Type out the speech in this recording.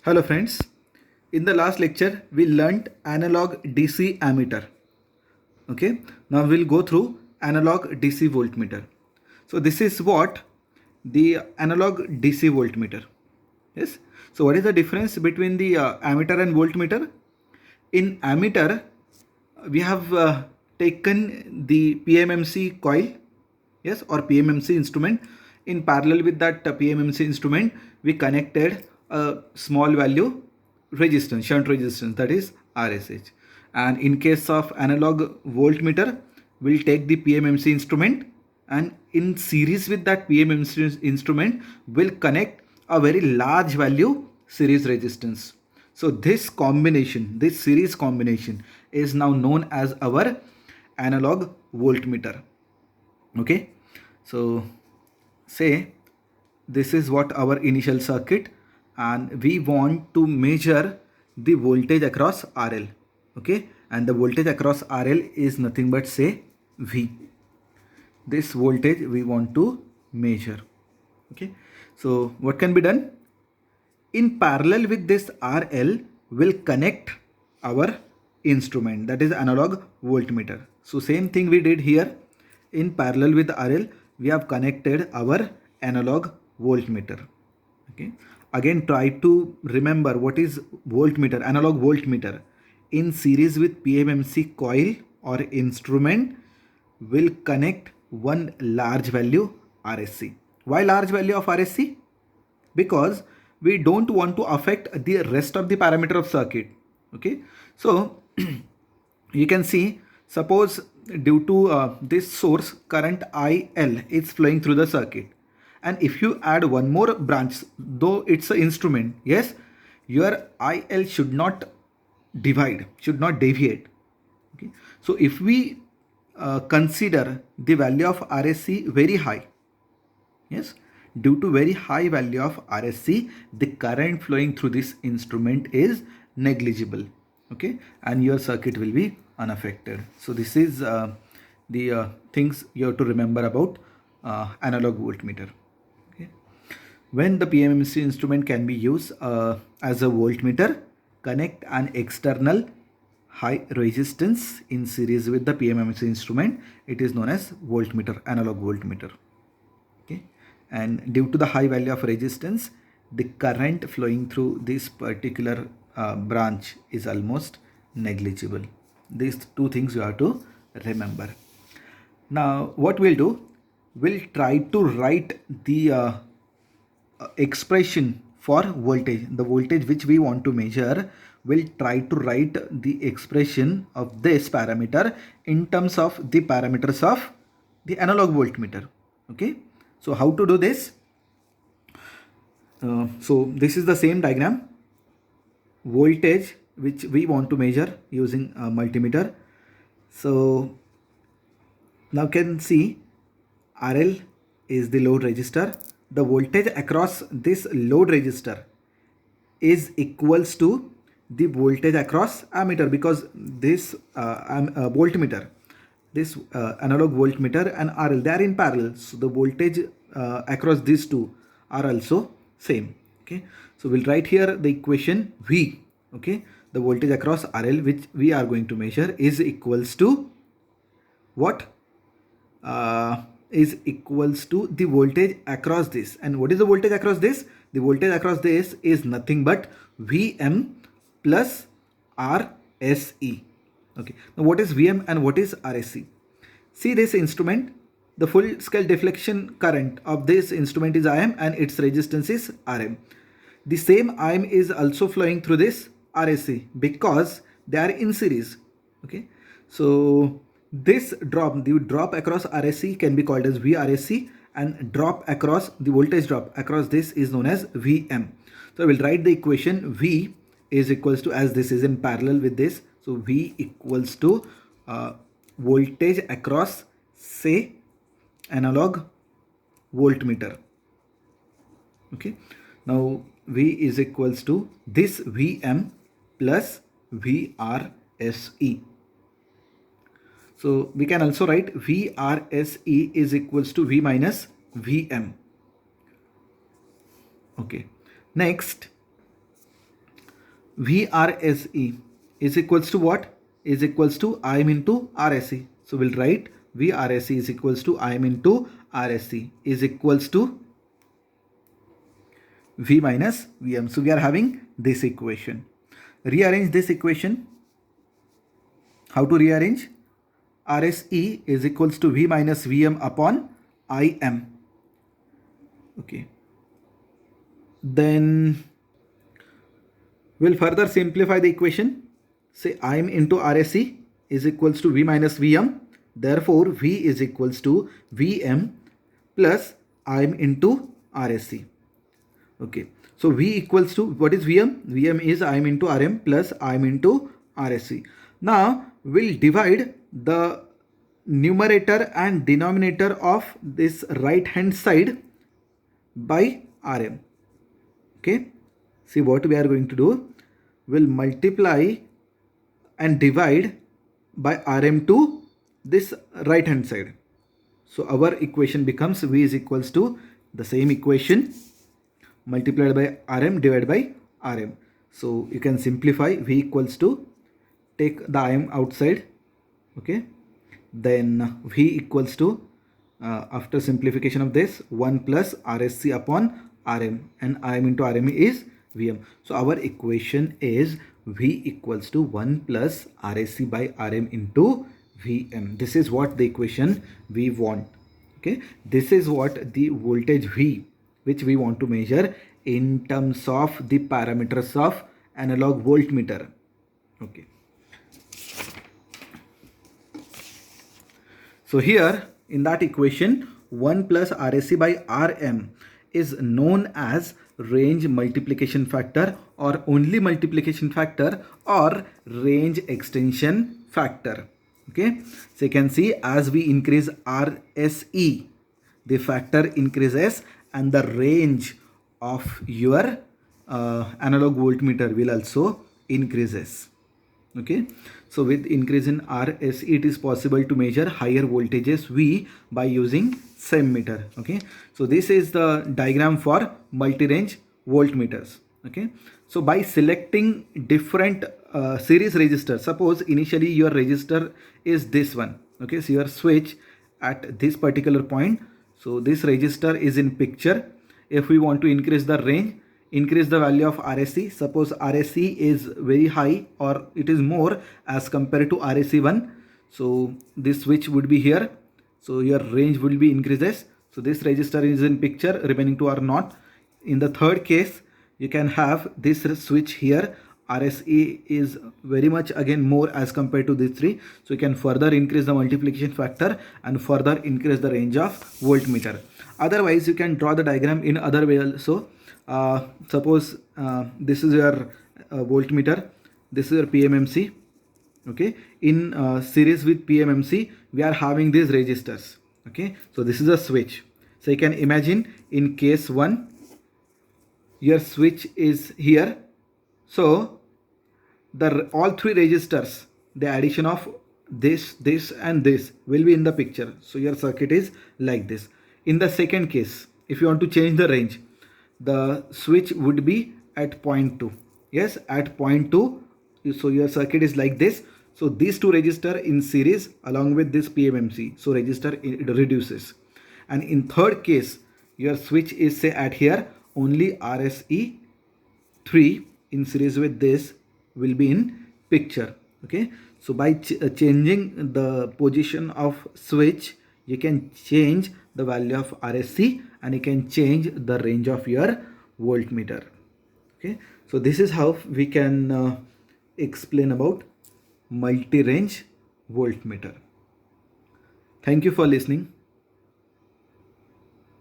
Hello friends, in the last lecture we learnt analog DC ammeter. Okay, now we'll go through analog DC voltmeter. So this is what the analog DC voltmeter. Yes, so what is the difference between the ammeter and voltmeter? In ammeter we have taken the PMMC coil, yes, or PMMC instrument. In parallel with that PMMC instrument we connected a small value resistance, shunt resistance, that is RSH. And in case of analog voltmeter, we'll take the PMMC instrument and in series with that PMMC instrument we'll connect a very large value series resistance. So this combination, this series combination is now known as our analog voltmeter. Okay, so say this is what our initial circuit, and we want to measure the voltage across RL. Okay, and the voltage across RL is nothing but say V. This voltage we want to measure. Okay, so what can be done? In parallel with this RL, will connect our instrument, that is analog voltmeter. So same thing we did here. In parallel with RL, we have connected our analog voltmeter. Okay, again try to remember what is voltmeter, analog voltmeter. In series with PMMC coil or instrument will connect one large value RSC. Why large value of RSC? Because we don't want to affect the rest of the parameter of circuit. Okay, so you can see, suppose due to this source current IL is flowing through the circuit, and if you add one more branch, though it's an instrument, yes, your IL should not divide, should not deviate. Okay, so if we consider the value of RSC very high, yes, due to very high value of RSC, the current flowing through this instrument is negligible. Okay, and your circuit will be unaffected. So this is the things you have to remember about analog voltmeter. Okay, when the PMMC instrument can be used as a voltmeter, connect an external high resistance in series with the PMMC instrument. It is known as voltmeter, analog voltmeter. Okay, and due to the high value of resistance, the current flowing through this particular branch is almost negligible. These two things you have to remember. Now what we'll do, we'll try to write the expression for voltage, the voltage which we want to measure. We'll try to write the expression of this parameter in terms of the parameters of the analog voltmeter. Okay, so how to do this? So this is the same diagram. Voltage which we want to measure using a multimeter. So now can see RL is the load resistor. The voltage across this load resistor is equals to the voltage across ammeter, because this voltmeter, this analog voltmeter and RL, they are in parallel, so the voltage across these two are also same. Okay, so we'll write here the equation V. Okay, the voltage across RL which we are going to measure is equals to what? Is equals to the voltage across this. And what is the voltage across this? The voltage across this is nothing but Vm plus RSE. Okay, now what is Vm and what is RSE? See this instrument, the full scale deflection current of this instrument is Im and its resistance is Rm. The same Im is also flowing through this RSE because they are in series. Okay, so this drop, the drop across RSC can be called as VRSC, and drop across, the voltage drop across this is known as Vm. So I will write the equation V is equals to, as this is in parallel with this, so V equals to voltage across, say, analog voltmeter. Okay, now V is equals to this Vm plus VRSE. So we can also write VRSE is equals to V minus Vm. Okay, next VRSE is equals to what? Is equals to Im into RSE. So we'll write VRSE is equals to Im into RSE is equals to V minus Vm. So we are having this equation. Rearrange this equation. How to rearrange? RSE is equals to V minus Vm upon Im. Okay. Then we'll further simplify the equation. Say Im into RSE is equals to V minus Vm. Therefore, V is equals to Vm plus Im into RSE. Okay. So V equals to, what is Vm? Vm is Im into Rm plus Im into RSE. Now we'll divide the numerator and denominator of this right hand side by Rm. Okay. See what we are going to do. We'll multiply and divide by Rm to this right hand side. So our equation becomes V is equals to the same equation multiplied by Rm divided by Rm. So you can simplify. V equals to, take the Im outside. Okay. Then V equals to, after simplification of this, 1 plus RSC upon Rm, and Im into Rm is Vm. So our equation is V equals to 1 plus RSC by Rm into Vm. This is what the equation we want. Okay. This is what the voltage V which we want to measure in terms of the parameters of analog voltmeter. Okay. So here in that equation, 1 plus RSC by Rm is known as range multiplication factor, or only multiplication factor, or range extension factor. Okay. So you can see as we increase RSE, the factor increases and the range of your analog voltmeter will also increases. Okay. So with increase in RSE, it is possible to measure higher voltages V by using SEM meter. Okay. So this is the diagram for multi-range voltmeters. Okay. So by selecting different series resistors, suppose initially your resistor is this one. Okay. So your switch at this particular point. So this resistor is in picture. If we want to increase the range, increase the value of RSE. Suppose RSE is very high or it is more as compared to RSE1. So this switch would be here. So your range will be increases. So this resistor is in picture, remaining two are not. In the third case, you can have this switch here. RSE is very much again more as compared to these three. So you can further increase the multiplication factor and further increase the range of voltmeter. Otherwise, you can draw the diagram in other way also. Suppose this is your voltmeter, this is your PMMC. Okay, in series with PMMC, we are having these resistors. Okay, so this is a switch. So you can imagine in case 1, your switch is here. So the all three resistors, the addition of this, this and this will be in the picture. So your circuit is like this. In the second case, if you want to change the range, the switch would be at point 2. Yes, at point 2. So your circuit is like this. So these two resistors in series along with this PMMC. So resistor it reduces. And in third case, your switch is say at here, only RSE 3 in series with this will be in picture. Okay. So by changing the position of switch, you can change the value of RSC and you can change the range of your voltmeter. Okay. So this is how we can explain about multi-range voltmeter. Thank you for listening.